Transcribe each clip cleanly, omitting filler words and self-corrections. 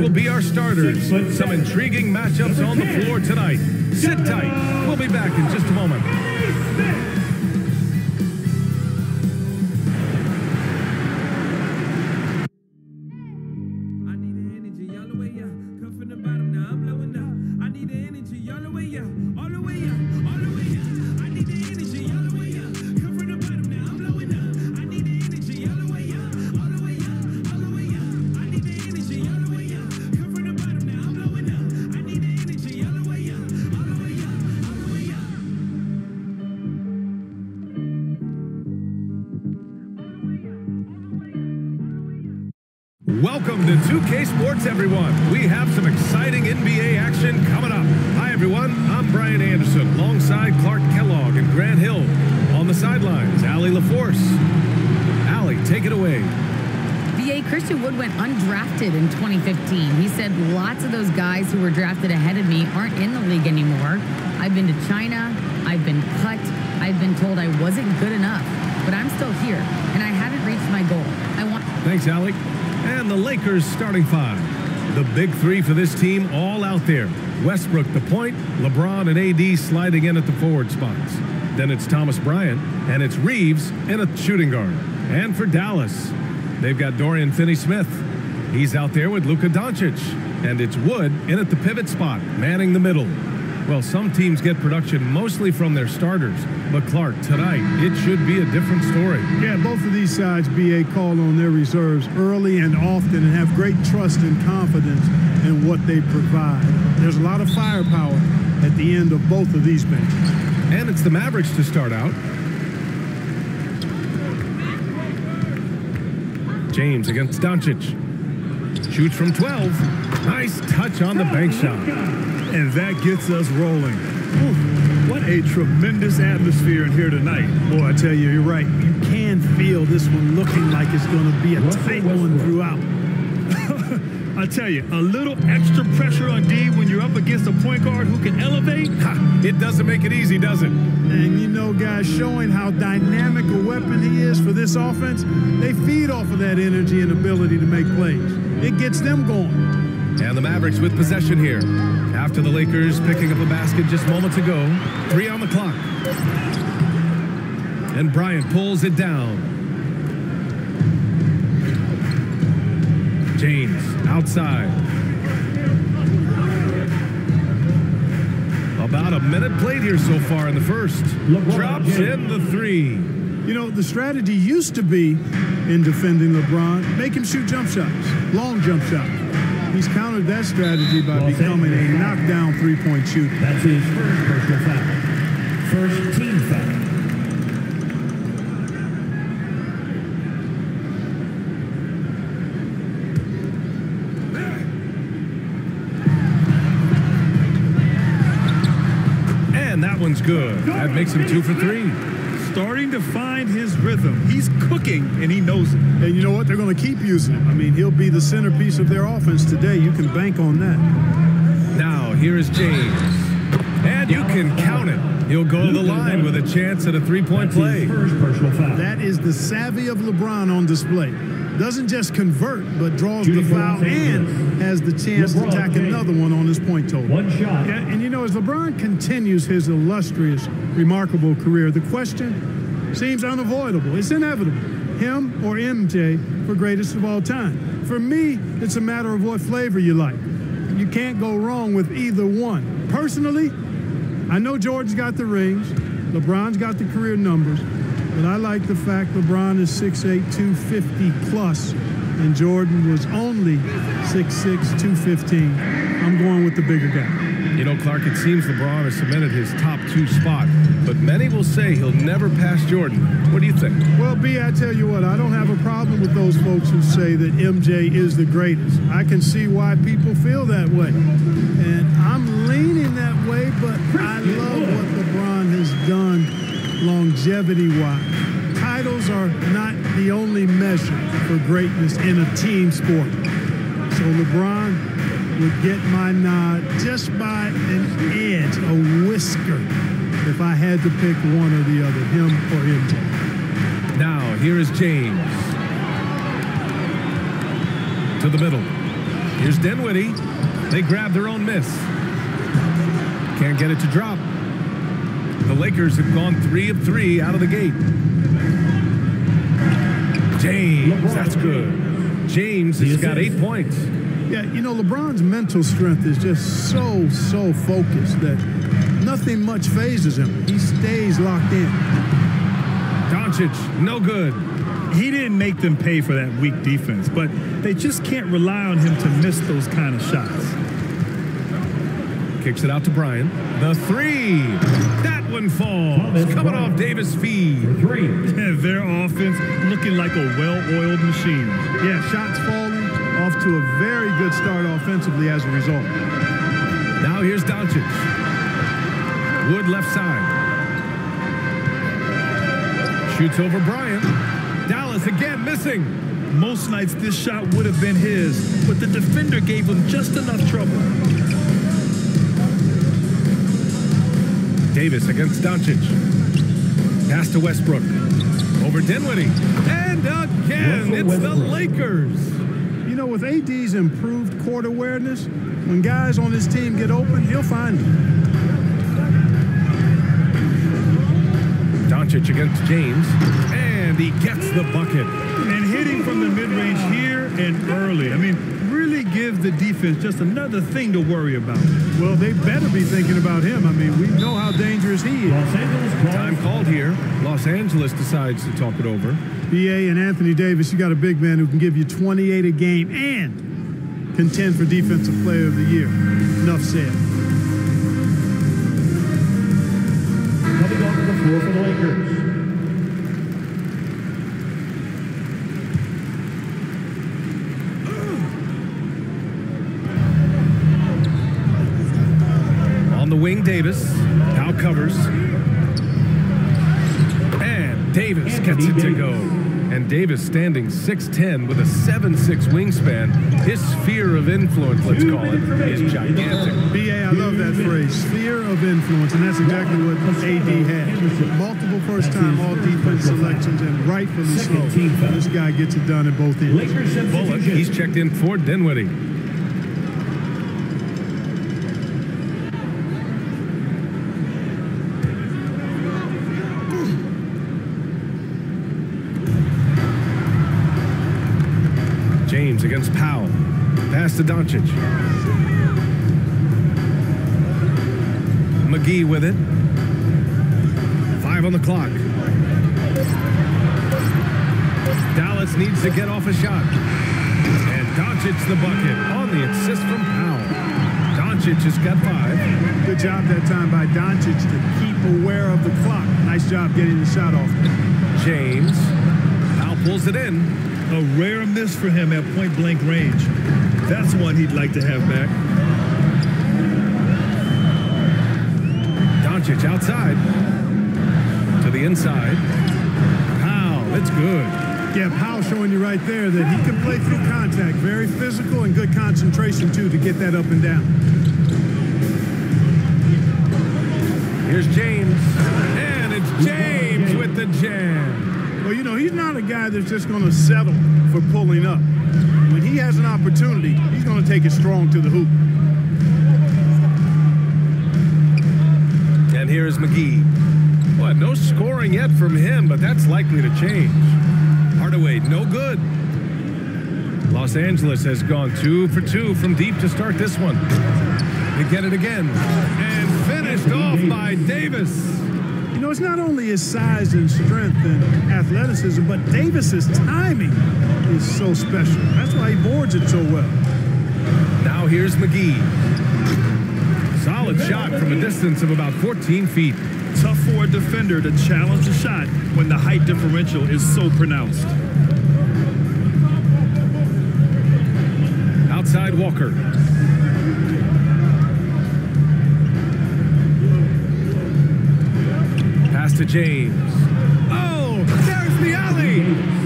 will be our starters. Some intriguing matchups on the floor tonight. Sit tight. We'll be back in just a moment. Welcome to 2K Sports, everyone. We have some exciting NBA action coming up. Hi, everyone. I'm Brian Anderson, alongside Clark Kellogg and Grant Hill. On the sidelines, Allie LaForce. Allie, take it away. BA Christian Wood went undrafted in 2015. He said lots of those guys who were drafted ahead of me aren't in the league anymore. I've been to China. I've been cut. I've been told I wasn't good enough. But I'm still here, and I haven't reached my goal. Thanks, Allie. And the Lakers starting five. The big three for this team all out there. Westbrook the point, LeBron and AD sliding in at the forward spots. Then it's Thomas Bryant, and it's Reeves in a shooting guard. And for Dallas, they've got Dorian Finney-Smith. He's out there with Luka Doncic. And it's Wood in at the pivot spot, manning the middle. Well, some teams get production mostly from their starters. But Clark, tonight, it should be a different story. Yeah, both of these sides, BA, call on their reserves early and often and have great trust and confidence in what they provide. There's a lot of firepower at the end of both of these benches. And it's the Mavericks to start out. James against Doncic. Shoots from 12. Nice touch on the bank shot. And that gets us rolling. Ooh, what a tremendous atmosphere in here tonight. Boy, I tell you, you're right. You can feel this one looking like it's going to be a tight one throughout. I tell you, a little extra pressure on D when you're up against a point guard who can elevate. It doesn't make it easy, does it? And you know, guys, showing how dynamic a weapon he is for this offense, they feed off of that energy and ability to make plays. It gets them going. And the Mavericks with possession here. After the Lakers picking up a basket just moments ago. 3 on the clock. And Bryant pulls it down. James outside. About a minute played here so far in the first. Drops in the 3. You know, the strategy used to be in defending LeBron, make him shoot jump shots, long jump shots. He's countered that strategy by becoming a knockdown three-point shooter. That's his first personal foul. First team foul. And that one's good. That makes him 2 for 3. Starting to find his rhythm. He's cooking, and he knows it. And you know what? They're going to keep using him. I mean, he'll be the centerpiece of their offense today. You can bank on that. Now, here is James. And you can count it. He'll go to the line with a chance at a three-point play. First personal foul. That is the savvy of LeBron on display. Doesn't just convert, but draws the foul and has the chance to tack another one on his point total. One shot. Yeah, and you know, as LeBron continues his illustrious, remarkable career, the question seems unavoidable. It's inevitable. Him or MJ for greatest of all time. For me, it's a matter of what flavor you like. You can't go wrong with either one. Personally, I know Jordan's got the rings, LeBron's got the career numbers, but I like the fact LeBron is 6'8", 250 plus, and Jordan was only 6'6", 215. I'm going with the bigger guy. You know, Clark, it seems LeBron has cemented his top 2 spot, but many will say he'll never pass Jordan. What do you think? Well, B, I tell you what, I don't have a problem with those folks who say that MJ is the greatest. I can see why people feel that way. And I'm leaning that way, but I love what LeBron has done longevity-wise. Titles are not the only measure for greatness in a team sport. So LeBron would get my nod just by an edge, a whisker, if I had to pick one or the other, him or MJ. Now, here is James. To the middle. Here's Dinwiddie. They grab their own miss. Can't get it to drop. The Lakers have gone 3 of 3 out of the gate. James, that's good. James has got 8 points. Yeah, you know, LeBron's mental strength is just so focused that nothing much phases him. He stays locked in. Doncic, no good. He didn't make them pay for that weak defense, but they just can't rely on him to miss those kind of shots. Kicks it out to Bryant. The 3. That one falls. Coming off Davis' feed. Their offense looking like a well-oiled machine. Yeah, shots falling, off to a very good start offensively as a result. Now here's Doncic. Wood left side. Shoots over Bryant. Dallas again missing. Most nights this shot would have been his, but the defender gave him just enough trouble. Davis against Doncic. Pass to Westbrook. Over Dinwiddie. And again, it's the Lakers. You know, with AD's improved court awareness, when guys on his team get open, he'll find them. Doncic against James. And he gets the bucket. And hitting from the mid-range here and early. I mean, really give the defense just another thing to worry about. Well, they better be thinking about him. I mean, we know how dangerous he is. Time called here. Los Angeles decides to talk it over. BA and Anthony Davis, you got a big man who can give you 28 a game and contend for Defensive Player of the Year. Enough said. Coming onto the floor for the Lakers. On the wing, Davis. Now covers. And Davis gets it to go. And Davis standing 6'10" with a 7'6" wingspan. His sphere of influence, let's call it, is gigantic. BA, I love that phrase, sphere of influence, and that's exactly what AD had. Multiple first-time all-defense selections, and rightfully so. This guy gets it done at both ends. Bullock, he's checked in for Dinwiddie. James against Powell. Pass to Doncic. McGee with it. 5 on the clock. Dallas needs to get off a shot. And Doncic the bucket on the assist from Powell. Doncic has got 5. Good job that time by Doncic to keep aware of the clock. Nice job getting the shot off. James. Powell pulls it in. A rare miss for him at point-blank range. That's one he'd like to have back. Doncic outside. To the inside. Powell, it's good. Yeah, Powell showing you right there that he can play through contact. Very physical and good concentration, too, to get that up and down. Here's James. And it's James with the jam. Well, you know, he's not a guy that's just going to settle for pulling up. When he has an opportunity, he's going to take it strong to the hoop. And here's McGee. Well, no scoring yet from him, but that's likely to change. Hardaway, no good. Los Angeles has gone 2 for 2 from deep to start this one. They get it again. And finished off by Davis. You know, it's not only his size and strength and athleticism, but Davis's timing is so special. That's why he boards it so well. Now here's McGee. Solid shot from a distance of about 14 feet. Tough for a defender to challenge the shot when the height differential is so pronounced. Outside Walker. Pass to James. Oh, there's the alley.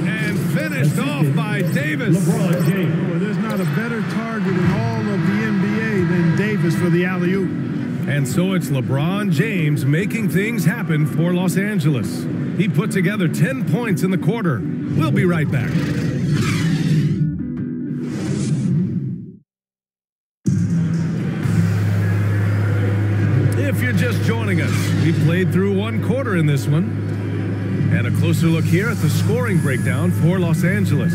And finished off by Davis. LeBron James. Well, there's not a better target in all of the NBA than Davis for the alley-oop. And so it's LeBron James making things happen for Los Angeles. He put together 10 points in the quarter. We'll be right back. If you're just joining us, we played through one quarter in this one. And a closer look here at the scoring breakdown for Los Angeles.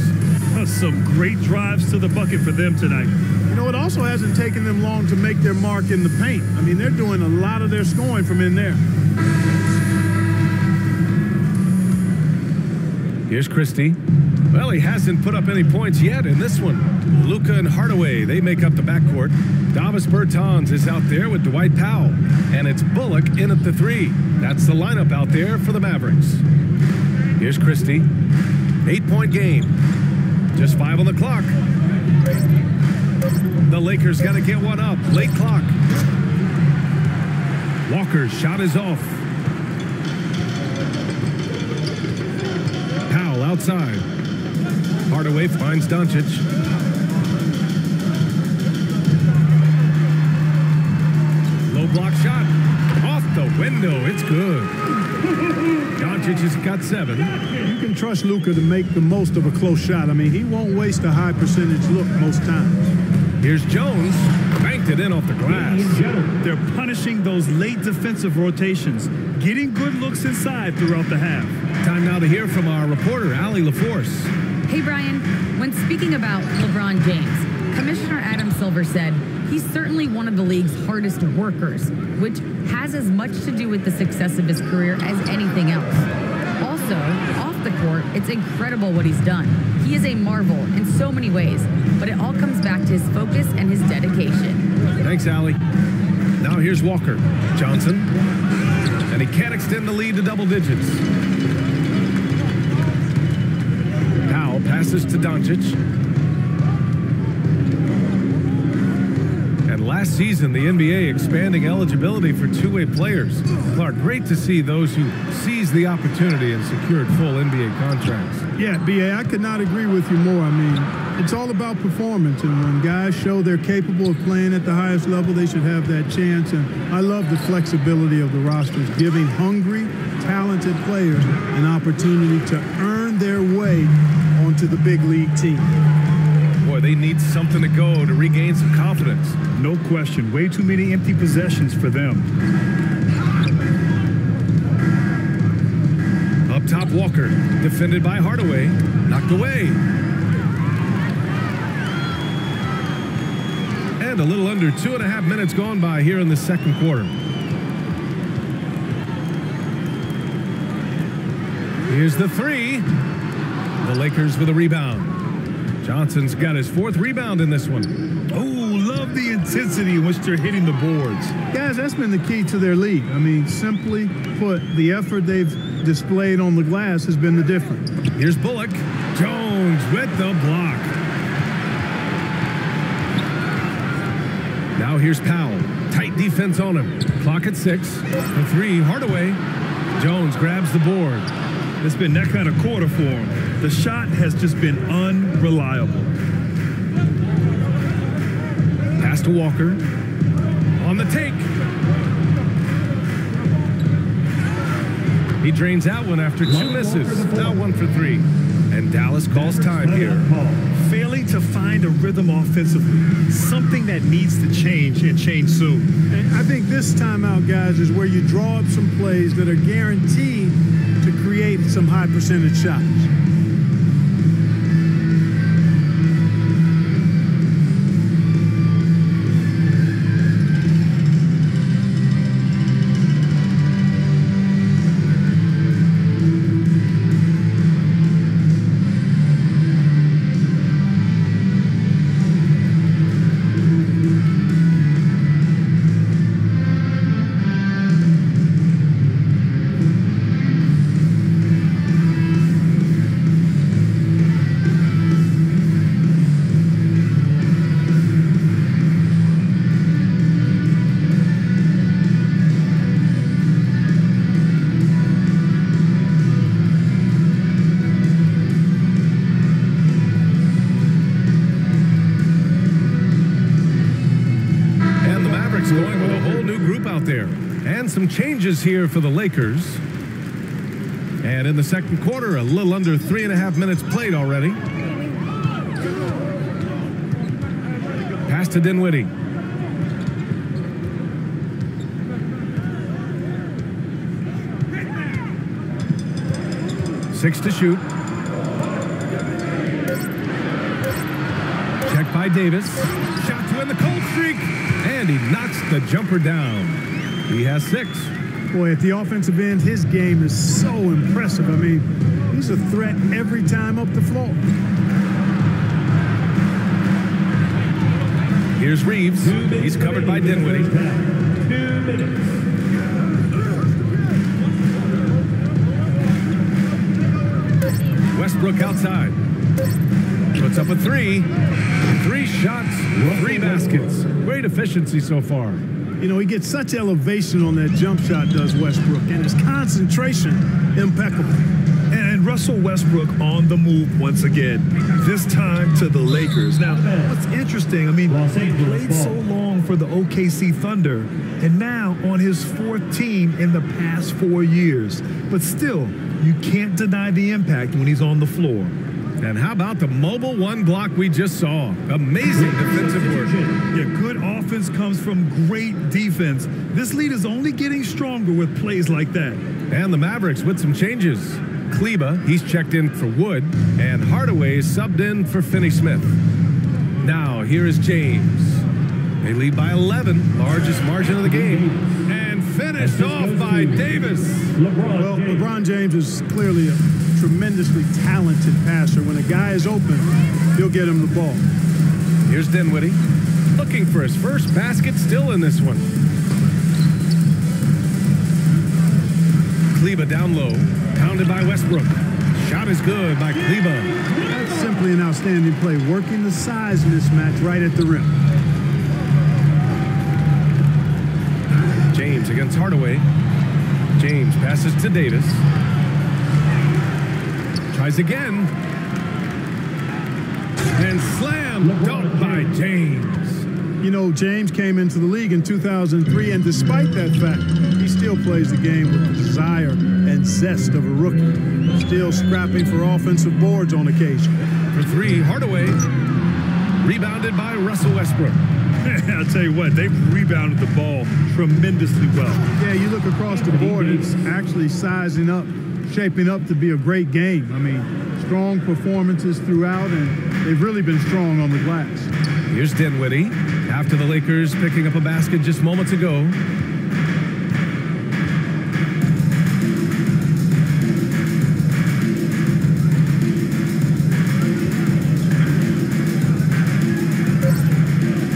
Some great drives to the bucket for them tonight. You know, it also hasn't taken them long to make their mark in the paint. I mean, they're doing a lot of their scoring from in there. Here's Christie. Well, he hasn't put up any points yet in this one. Luka and Hardaway, they make up the backcourt. Davis Bertans is out there with Dwight Powell. And it's Bullock in at the 3. That's the lineup out there for the Mavericks. Here's Christie. 8-point game. Just 5 on the clock. The Lakers got to get one up. Late clock. Walker's shot is off. Powell outside. Hardaway finds Doncic. Low block shot. Off the window. It's good. Doncic has got 7. You can trust Luka to make the most of a close shot. I mean, he won't waste a high percentage look most times. Here's Jones. Banked it in off the glass. They're punishing those late defensive rotations, getting good looks inside throughout the half. Time now to hear from our reporter, Allie LaForce. Hey, Brian, when speaking about LeBron James, Commissioner Adam Silver said he's certainly one of the league's hardest workers, which has as much to do with the success of his career as anything else. Also, off the court, it's incredible what he's done. He is a marvel in so many ways, but it all comes back to his focus and his dedication. Thanks, Allie. Now here's Walker. Johnson. And he can't extend the lead to double digits. Powell passes to Doncic. And last season, the NBA expanding eligibility for two-way players. Clark, great to see those who seized the opportunity and secured full NBA contracts. Yeah, B.A., I could not agree with you more. I mean, it's all about performance, and when guys show they're capable of playing at the highest level, they should have that chance. And I love the flexibility of the rosters, giving hungry, talented players an opportunity to earn their way onto the big league team. Boy, they need something to go to regain some confidence. No question. Way too many empty possessions for them. Up top, Walker. Defended by Hardaway. Knocked away. And a little under 2.5 minutes gone by here in the second quarter. Here's the 3. The Lakers with a rebound. Johnson's got his 4th rebound in this one. Oh, love the intensity in which they're hitting the boards. Guys, that's been the key to their lead. I mean, simply put, the effort they've displayed on the glass has been the difference. Here's Bullock. Jones with the block. Now here's Powell. Tight defense on him. Clock at 6. The 3, Hardaway. Jones grabs the board. It's been that kind of quarter for him. The shot has just been unreliable. Pass to Walker. On the take. He drains that one after 2 misses. Now 1 for 3. And Dallas calls time here. Failing to find a rhythm offensively. Something that needs to change and change soon. And I think this timeout, guys, is where you draw up some plays that are guaranteed to create some high percentage shots. Going with a whole new group out there. And some changes here for the Lakers. And in the second quarter, a little under 3.5 minutes played already. Pass to Dinwiddie. 6 to shoot. Check by Davis. Shot to end the cold streak. And he knocks the jumper down. He has 6. Boy, at the offensive end, his game is so impressive. I mean, he's a threat every time up the floor. Here's Reeves. He's covered by Dinwiddie. 2 minutes. Westbrook outside. Puts up a 3. 3 shots, 3 baskets. Great efficiency so far. You know, he gets such elevation on that jump shot, does Westbrook, and his concentration impeccable. And Russell Westbrook on the move once again, this time to the Lakers. Now, what's interesting, I mean, he played so long for the OKC Thunder, and now on his 4th team in the past 4 years. But still, you can't deny the impact when he's on the floor. And how about the mobile 1 block we just saw? Amazing defensive work. Yeah, good offense comes from great defense. This lead is only getting stronger with plays like that. And the Mavericks with some changes. Kleba, he's checked in for Wood, and Hardaway is subbed in for Finney-Smith. Now, here is James. They lead by 11, largest margin of the game. And finished off by Davis. Well, LeBron James is clearly a tremendously talented passer. When a guy is open, he'll get him the ball. Here's Dinwiddie, looking for his first basket, still in this one. Kleba down low, pounded by Westbrook. Shot is good by Kleba. That's simply an outstanding play, working the size mismatch right at the rim. James against Hardaway. James passes to Davis. Tries again. And slam dunked by James. You know, James came into the league in 2003, and despite that fact, he still plays the game with the desire and zest of a rookie. Still scrapping for offensive boards on occasion. For 3, Hardaway. Rebounded by Russell Westbrook. I'll tell you what, they've rebounded the ball tremendously well. Yeah, you look across the board, it's actually sizing up, shaping up to be a great game. I mean, strong performances throughout, and they've really been strong on the glass. Here's Dinwiddie, after the Lakers picking up a basket just moments ago.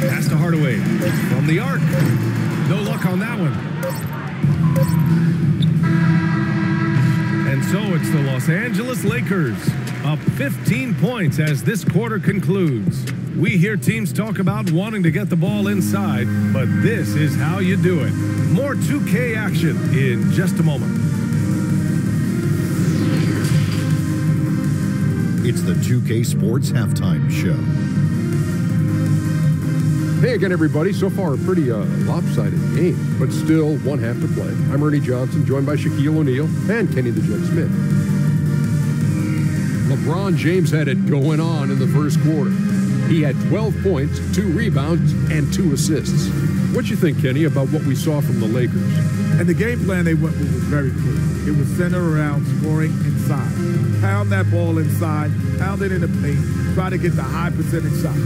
Pass to Hardaway from the arc. No luck on that one. And so it's the Los Angeles Lakers up 15 points as this quarter concludes. We hear teams talk about wanting to get the ball inside, but this is how you do it. More 2K action in just a moment. It's the 2K Sports Halftime Show. Hey again, everybody. So far, a pretty lopsided game, but still 1 half to play. I'm Ernie Johnson, joined by Shaquille O'Neal and Kenny the Jet Smith. LeBron James had it going on in the first quarter. He had 12 points, 2 rebounds, and 2 assists. What you think, Kenny, about what we saw from the Lakers? And the game plan they went with was very clear. It was centered around scoring inside. Pound that ball inside, pound it in the paint, try to get the high percentage shots.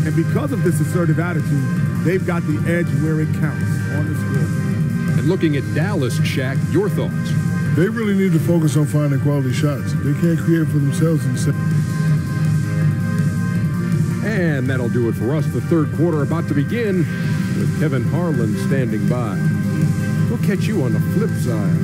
And because of this assertive attitude, they've got the edge where it counts on the scoreboard. And looking at Dallas, Shaq, your thoughts? They really need to focus on finding quality shots. They can't create for themselves in the second. And that'll do it for us. The third quarter about to begin with Kevin Harlan standing by. We'll catch you on the flip side.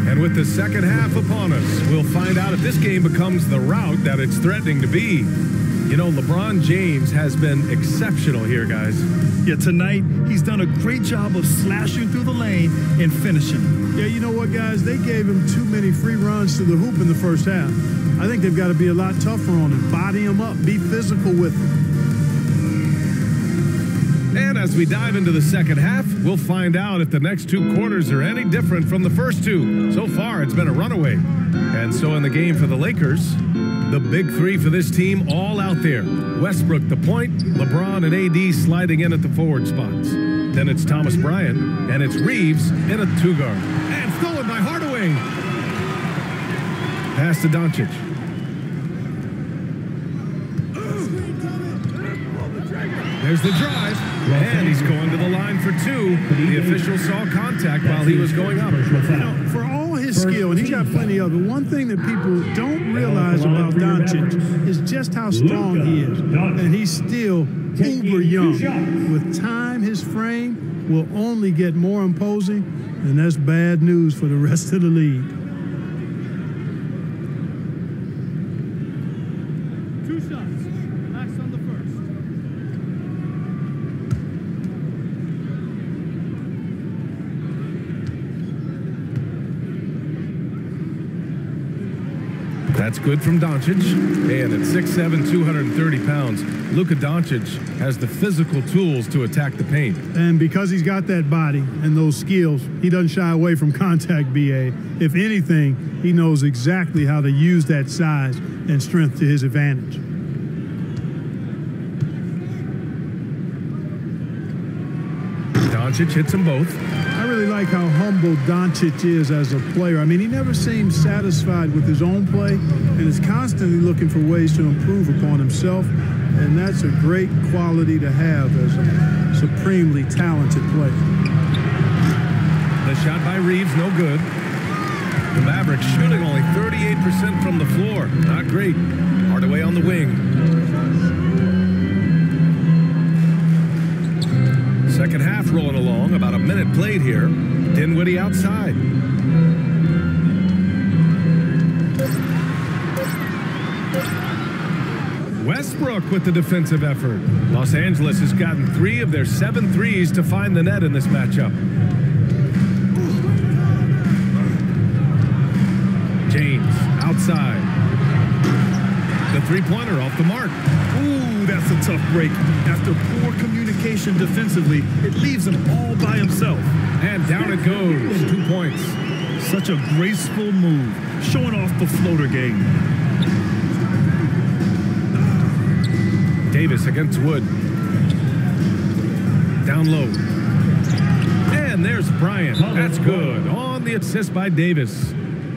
And with the second half upon us, we'll find out if this game becomes the rout that it's threatening to be. You know, LeBron James has been exceptional here, guys. Yeah, tonight, he's done a great job of slashing through the lane and finishing. Yeah, you know what, guys? They gave him too many free runs to the hoop in the first half. I think they've got to be a lot tougher on him, body him up, be physical with him. And as we dive into the second half, we'll find out if the next 2 quarters are any different from the first 2. So far, it's been a runaway. And so in the game for the Lakers, the big 3 for this team all out there. Westbrook the point, LeBron and AD sliding in at the forward spots. Then it's Thomas Bryant, and it's Reeves in a 2-guard. And stolen by Hardaway. Pass to Doncic. There's the drive, and he's going to the line for 2. The official saw contact while he was going up. You know, for all his skill, and he's got plenty of it, one thing that people don't realize about Doncic is just how strong he is. And he's still uber young. With time, his frame will only get more imposing, and that's bad news for the rest of the league. 2 shots. Max on the first. That's good from Doncic. And at 6'7", 230 pounds, Luka Doncic has the physical tools to attack the paint. And because he's got that body and those skills, he doesn't shy away from contact, BA. If anything, he knows exactly how to use that size and strength to his advantage. Doncic hits them both. I really like how humble Doncic is as a player. I mean, he never seems satisfied with his own play and is constantly looking for ways to improve upon himself. And that's a great quality to have as a supremely talented player. The shot by Reeves, no good. The Mavericks shooting only 38% from the floor. Not great. Hardaway on the wing. Second half rolling along, about a minute played here. Dinwiddie outside. Westbrook with the defensive effort. Los Angeles has gotten 3 of their 7 threes to find the net in this matchup. James outside. The 3-pointer off the mark. Ooh, that's a tough break. After poor communication defensively, it leaves him all by himself. And down it goes. 2 points. Such a graceful move, showing off the floater game. Davis against Wood. Down low. And there's Bryant. That's good. On the assist by Davis.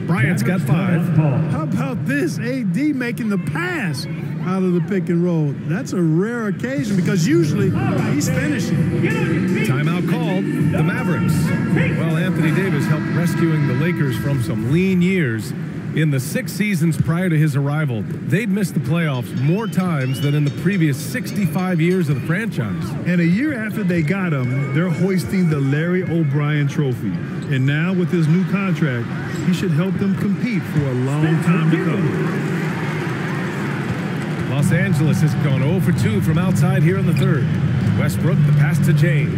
Bryant's got 5. How about this? AD making the pass out of the pick and roll. That's a rare occasion because usually he's finishing. Timeout called. The Mavericks. Well, Anthony Davis helped rescuing the Lakers from some lean years. In the 6 seasons prior to his arrival, they'd missed the playoffs more times than in the previous 65 years of the franchise. And a year after they got him, they're hoisting the Larry O'Brien Trophy. And now with his new contract, he should help them compete for a long time to come. Los Angeles has gone 0 for 2 from outside here in the 3rd. Westbrook, the pass to James.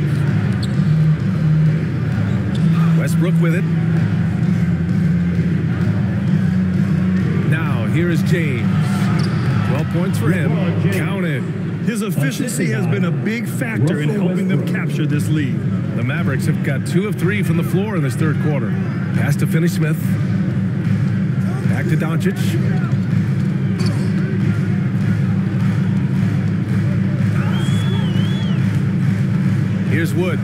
Westbrook with it. Now, here is James. 12 points for him. Counted. His efficiency has been a big factor in helping them capture this lead. The Mavericks have got 2 of 3 from the floor in this 3rd quarter. Pass to Finney-Smith. Back to Doncic. Here's Wood.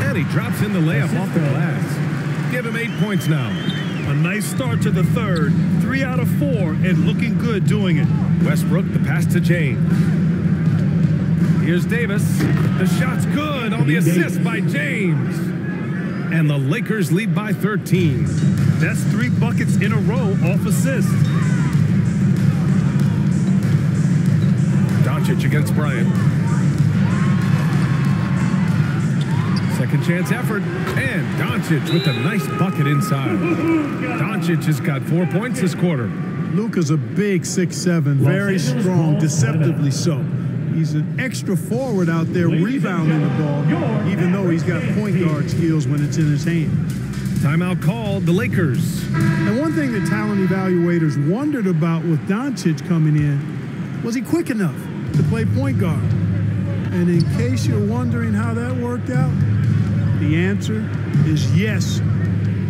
And he drops in the layup off the glass. Give him 8 points now. A nice start to the 3rd. 3 out of 4 and looking good doing it. Westbrook, the pass to James. Here's Davis. The shot's good on the assist by James. And the Lakers lead by 13. That's 3 buckets in a row off assist. Doncic against Bryant. Second chance effort. And Doncic with a nice bucket inside. Doncic has got 4 points this quarter. Luka's a big 6'7", very strong, deceptively so. He's an extra forward out there rebounding the ball, even though he's got point guard skills when it's in his hand. Timeout called, the Lakers. And one thing that talent evaluators wondered about with Doncic coming in Was he quick enough to play point guard? And in case you're wondering how that worked out, the answer is yes,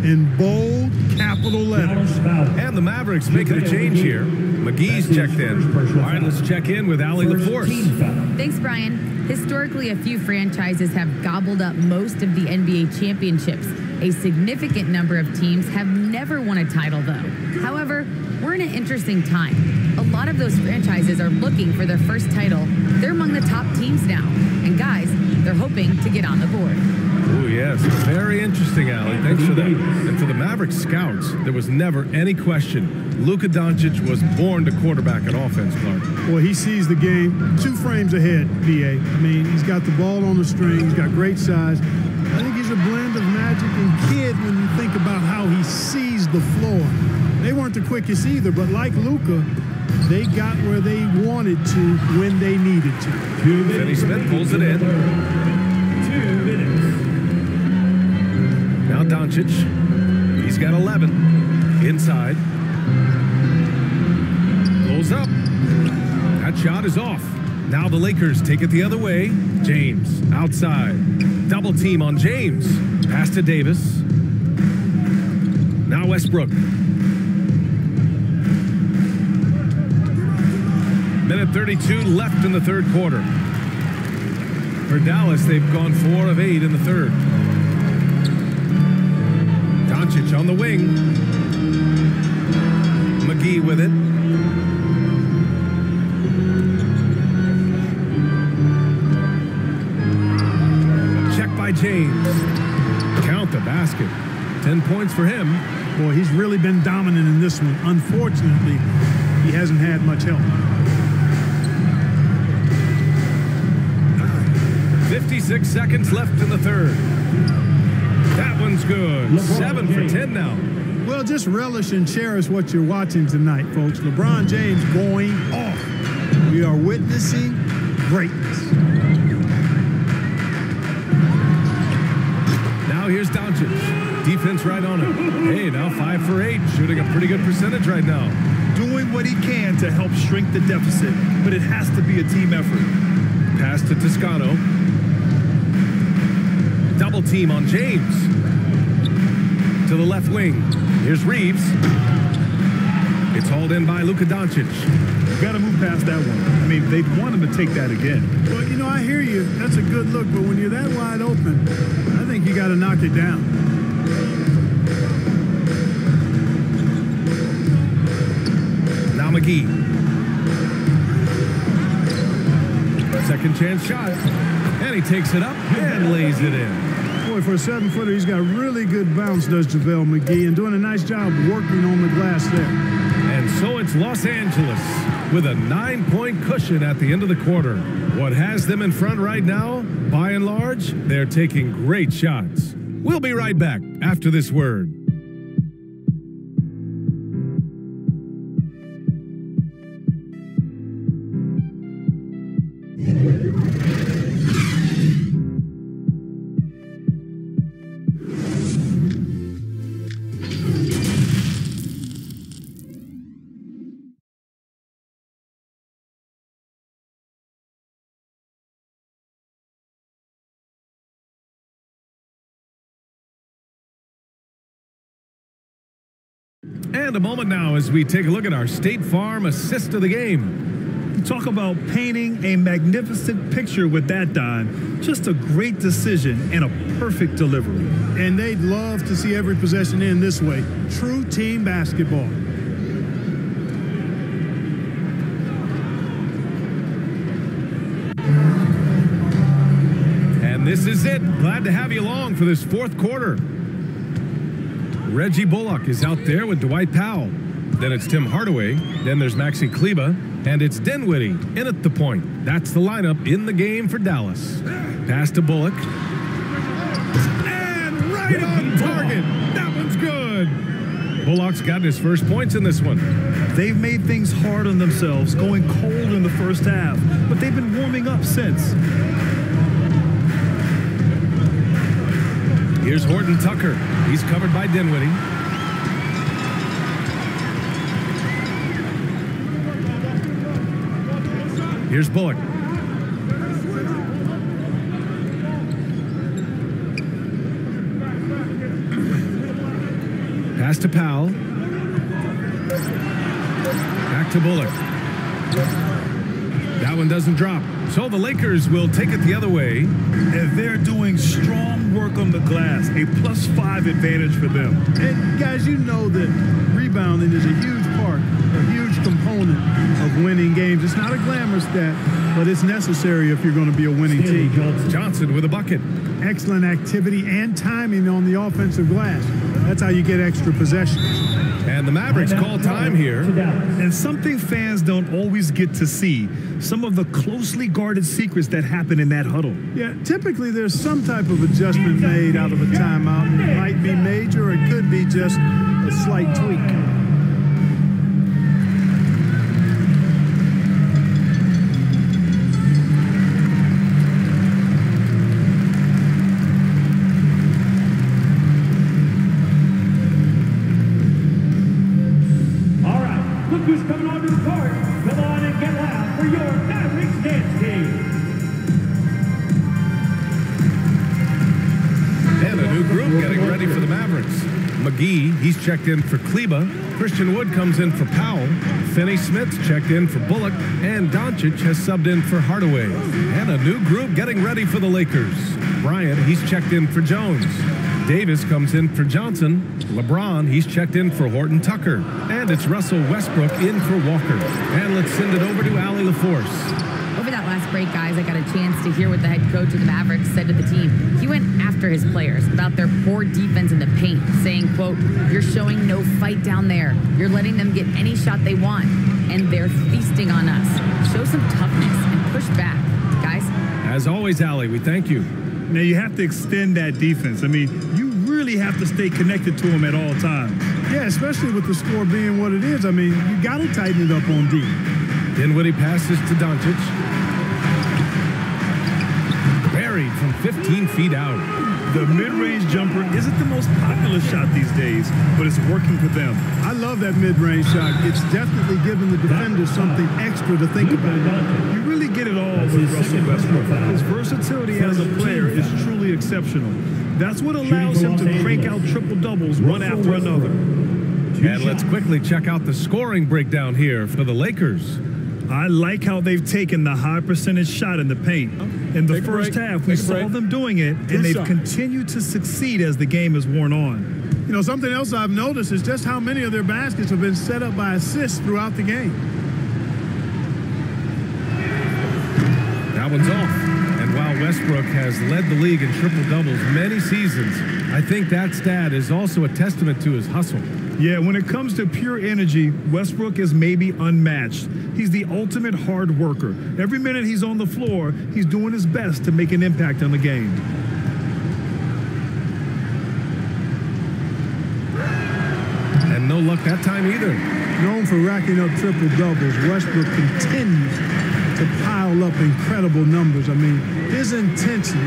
in bold capital letters. And the Mavericks making a change here. McGee's checked in. All right, let's check in with Allie LaForce. Thanks, Brian. Historically, a few franchises have gobbled up most of the NBA championships. A significant number of teams have never won a title, though. However, we're in an interesting time. A lot of those franchises are looking for their first title. They're among the top teams now. And guys, they're hoping to get on the board. Oh, yes. Very interesting, Allie. Thanks for that. And for the Mavericks scouts, there was never any question. Luka Doncic was born to quarterback an offense, Clark. Well, he sees the game 2 frames ahead, B.A. I mean, he's got the ball on the string. He's got great size. I think he's a blend of magic and kid when you think about how he sees the floor. They weren't the quickest either, but like Luka, they got where they wanted to when they needed to. Finney Smith pulls it in. 2 minutes. Now Doncic. He's got 11. Inside. Pulls up. That shot is off. Now the Lakers take it the other way. James outside. Double team on James. Pass to Davis. Now Westbrook. Minute 32 left in the third quarter. For Dallas, they've gone 4 of 8 in the third. Doncic on the wing. McGee with it. Check by James. Count the basket. 10 points for him. Boy, he's really been dominant in this one. Unfortunately, he hasn't had much help. 56 seconds left in the third. That one's good. 7 for 10 now. Well, just relish and cherish what you're watching tonight, folks. LeBron James going off. We are witnessing greatness. Now here's Doncic. Defense right on him. Hey, now 5 for 8. Shooting a pretty good percentage right now. Doing what he can to help shrink the deficit, but it has to be a team effort. Pass to Toscano. Double team on James. To the left wing. Here's Reeves. It's hauled in by Luka Doncic. You got to move past that one. I mean, they'd want him to take that again. Well, you know, I hear you. That's a good look, but when you're that wide open, I think you got to knock it down. Now McGee. Second chance shot. And he takes it up and lays it in. Boy, for a 7-footer, he's got really good bounce, does JaVale McGee, and doing a nice job working on the glass there. And so it's Los Angeles with a 9-point cushion at the end of the quarter. What has them in front right now, by and large, they're taking great shots. We'll be right back after this word. And a moment now as we take a look at our State Farm assist of the game. You talk about painting a magnificent picture with that dime. Just a great decision and a perfect delivery. And they'd love to see every possession end this way. True team basketball. And this is it. Glad to have you along for this fourth quarter. Reggie Bullock is out there with Dwight Powell. Then it's Tim Hardaway. Then there's Maxi Kleba. And it's Dinwiddie in at the point. That's the lineup in the game for Dallas. Pass to Bullock. And right on target. That one's good. Bullock's gotten his first points in this one. They've made things hard on themselves, going cold in the first half. But they've been warming up since. Here's Horton Tucker. He's covered by Dinwiddie. Here's Bullock. Pass to Powell. Back to Bullock. That one doesn't drop. So the Lakers will take it the other way. And they're doing strong work on the glass. A +5 advantage for them. And guys, you know that rebounding is a huge part, a huge component of winning games. It's not a glamorous stat, but it's necessary if you're going to be a winning team. Johnson with a bucket. Excellent activity and timing on the offensive glass. That's how you get extra possessions. And the Mavericks call time here. And something fans don't always get to see, some of the closely guarded secrets that happen in that huddle. Yeah, typically there's some type of adjustment made out of a timeout. It might be major, or it could be just a slight tweak. Look who's coming onto the court. Come on and get loud for your Mavericks dance team. And a new group getting ready for the Mavericks. McGee, he's checked in for Kleba. Christian Wood comes in for Powell. Finney-Smith's checked in for Bullock. And Doncic has subbed in for Hardaway. And a new group getting ready for the Lakers. Bryant, he's checked in for Jones. Davis comes in for Johnson. LeBron, he's checked in for Horton Tucker. And it's Russell Westbrook in for Walker. And let's send it over to Allie LaForce. Over that last break, guys, I got a chance to hear what the head coach of the Mavericks said to the team. He went after his players about their poor defense in the paint, saying, quote, "You're showing no fight down there. You're letting them get any shot they want, and they're feasting on us. Show some toughness and push back, guys." As always, Allie, we thank you. Now, you have to extend that defense. I mean, you really have to stay connected to them at all times. Yeah, especially with the score being what it is. I mean, you got to tighten it up on D. Dinwiddie passes to Doncic. Buried from 15 feet out. The mid-range jumper isn't the most popular shot these days, but it's working for them. I love that mid-range shot. It's definitely giving the defenders something extra to think about. You really get it all with Russell Westbrook. His versatility as a player is truly exceptional. That's what allows him to crank out triple-doubles one after another. And let's quickly check out the scoring breakdown here for the Lakers. I like how they've taken the high percentage shot in the paint. In the first half, we saw them doing it, and they've continued to succeed as the game has worn on. You know, something else I've noticed is just how many of their baskets have been set up by assists throughout the game. That one's off. And while Westbrook has led the league in triple-doubles many seasons, I think that stat is also a testament to his hustle. Yeah, when it comes to pure energy, Westbrook is maybe unmatched. He's the ultimate hard worker. Every minute he's on the floor, he's doing his best to make an impact on the game. And no luck that time either. Known for racking up triple-doubles, Westbrook continues to pile up incredible numbers. I mean, his intensity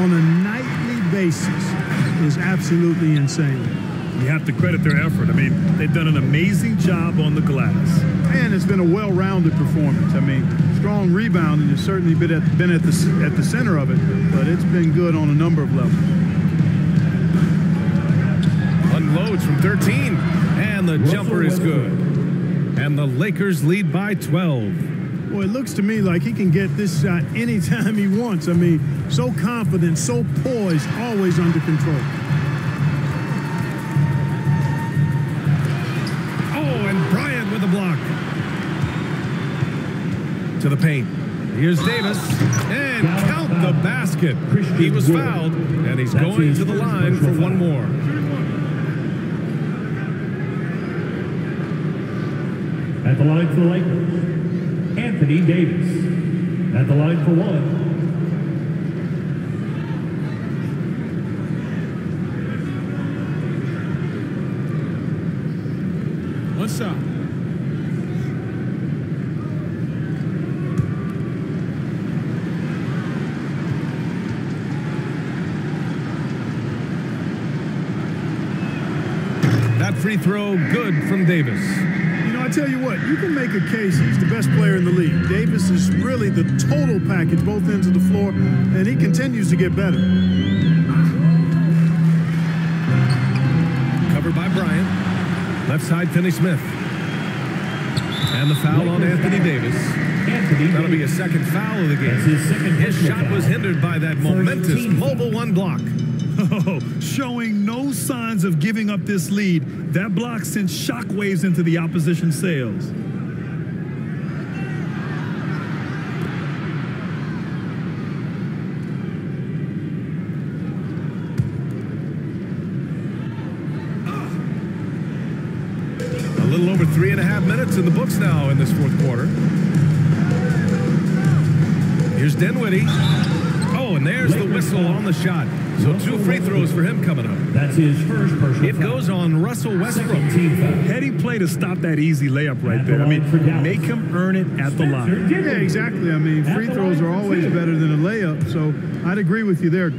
on a nightly basis is absolutely insane. You have to credit their effort. I mean, they've done an amazing job on the glass. And it's been a well-rounded performance. I mean, strong rebounding has certainly been at the center of it, but it's been good on a number of levels. Unloads from 13, and the jumper is good. And the Lakers lead by 12. Well, it looks to me like he can get this shot anytime he wants. I mean, so confident, so poised, always under control. Bryant with a block. To the paint. Here's Davis. And count the basket. He was fouled, and he's going to the line for one more. At the line for the Lakers, Anthony Davis. At the line for one, what's up? That free throw good from Davis. You know, I I tell you what, you can make a case he's the best player in the league. Davis is really the total package, both ends of the floor, and he continues to get better. Covered by Bryant. Left side, Finney-Smith. And the foul on Anthony Davis. That'll be a second foul of the game. His shot was hindered by that momentous mobile one block. Oh, showing no signs of giving up this lead. That block sent shockwaves into the opposition sails. A little over 3.5 minutes in the books now in this fourth quarter. Here's Dinwiddie. Oh, and there's the whistle on the shot. So 2 free throws for him coming up. That's his first personal It goes on Russell Westbrook. Heady play to stop that easy layup right there. I mean, make him earn it at the line. Yeah, exactly. I mean, free throws are always better than a layup, so I'd agree with you there.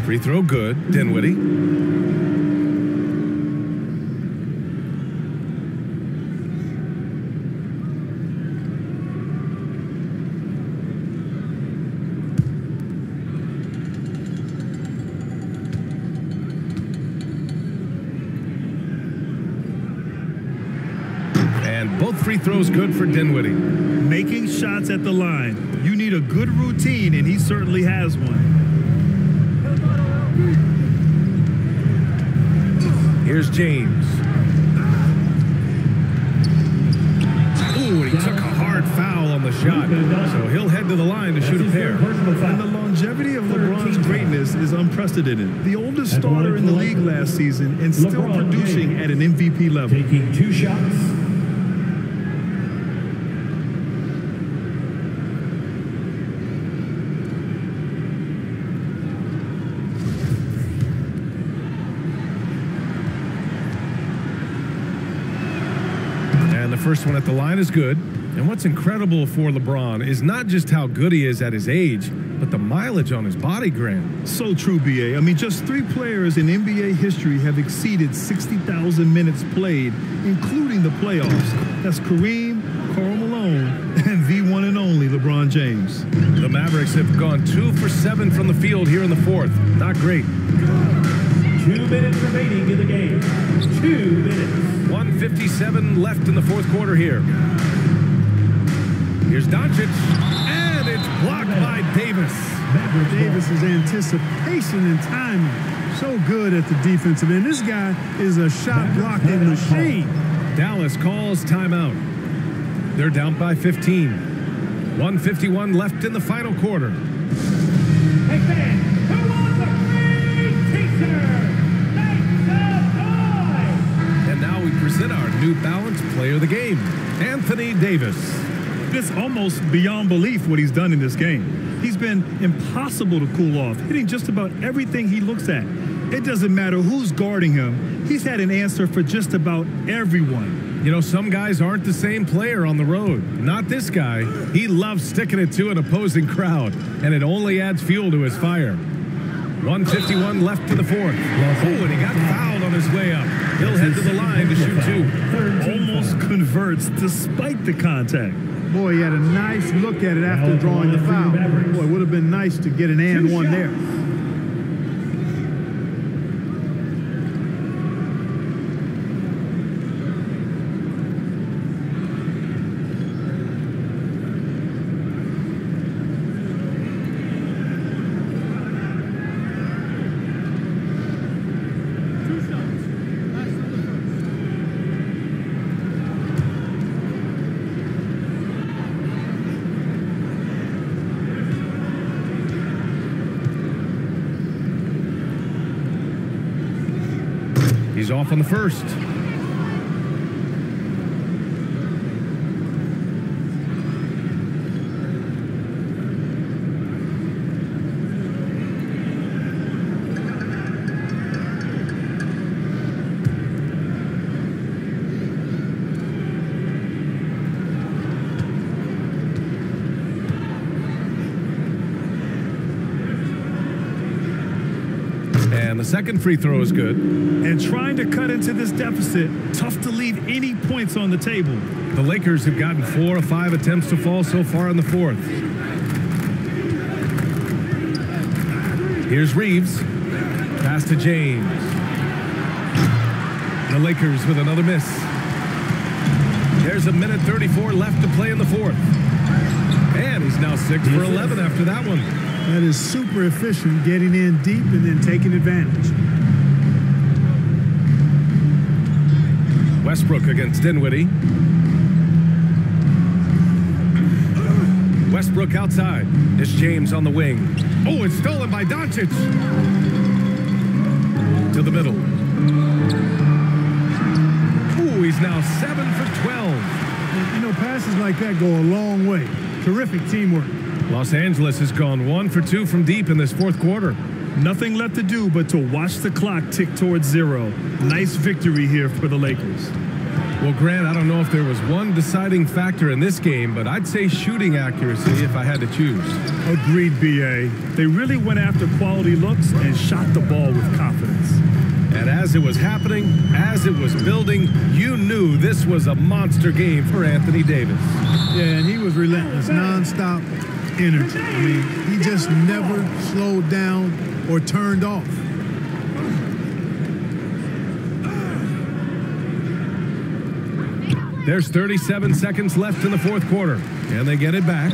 Free throw good, Dinwiddie. Both free throws good for Dinwiddie. Making shots at the line. You need a good routine, and he certainly has one. Here's James. Ooh, and he took a hard foul on the shot. So he'll head to the line to shoot a pair. And the longevity of LeBron's greatness is unprecedented. The oldest starter in the league last season and still producing at an MVP level. Taking 2 shots. First one at the line is good. And what's incredible for LeBron is not just how good he is at his age, but the mileage on his body, Grant. So true, BA. I mean, just 3 players in NBA history have exceeded 60,000 minutes played, including the playoffs. That's Kareem, Karl Malone, and the one and only LeBron James. The Mavericks have gone 2 for 7 from the field here in the fourth. Not great. 2 minutes remaining in the game. 2 minutes. 1:57 left in the fourth quarter here. Here's Doncic, and it's blocked by Davis. Davis's anticipation and timing, so good at the defensive end. This guy is a shot blocking machine. Dallas calls timeout. They're down by 15. 1:51 left in the final quarter. Hey fans, who wants a free t-shirt? And now we present our New Balance Player of the Game, Anthony Davis. It's almost beyond belief what he's done in this game. He's been impossible to cool off, hitting just about everything he looks at. It doesn't matter who's guarding him. He's had an answer for just about everyone. You know, some guys aren't the same player on the road. Not this guy. He loves sticking it to an opposing crowd, and it only adds fuel to his fire. 1:51 left to the fourth. Oh, and he got fouled on his way up. He'll head to the line to shoot 2. Almost converts despite the contact. Boy, he had a nice look at it after drawing the foul. Boy, it would have been nice to get an and one there. He's off on the first. And the second free throw is good. And trying to cut into this deficit, tough to leave any points on the table. The Lakers have gotten 4 of 5 attempts to fall so far in the fourth. Here's Reeves. Pass to James. The Lakers with another miss. There's a minute 34 left to play in the fourth. And he's now 6 for 11 after that one. That is super efficient, getting in deep and then taking advantage. Westbrook against Dinwiddie. Westbrook outside. It's James on the wing. Oh, it's stolen by Doncic. To the middle. Ooh, he's now 7 for 12. You know, passes like that go a long way. Terrific teamwork. Los Angeles has gone 1 for 2 from deep in this fourth quarter. Nothing left to do but to watch the clock tick towards 0. Nice victory here for the Lakers. Well, Grant, I don't know if there was one deciding factor in this game, but I'd say shooting accuracy if I had to choose. Agreed, B.A. They really went after quality looks and shot the ball with confidence. And as it was happening, as it was building, you knew this was a monster game for Anthony Davis. Yeah, and he was relentless, nonstop energy. I mean, he just never slowed down or turned off. There's 37 seconds left in the fourth quarter, and they get it back.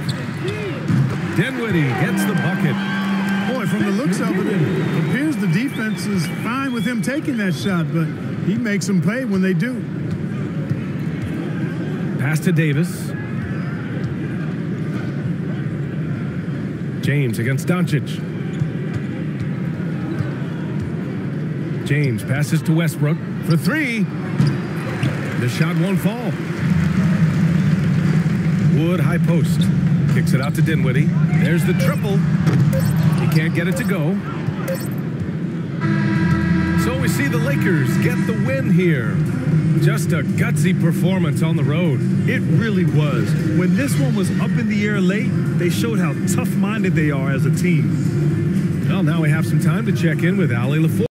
Dinwiddie gets the bucket. Boy, from the looks of it, it appears the defense is fine with him taking that shot, but he makes them pay when they do. Pass to Davis. James against Doncic. James passes to Westbrook for 3. The shot won't fall. Wood high post. Kicks it out to Dinwiddie. There's the triple. He can't get it to go. So we see the Lakers get the win here. Just a gutsy performance on the road. It really was. When this one was up in the air late, they showed how tough-minded they are as a team. Well, now we have some time to check in with Allie LaFleur.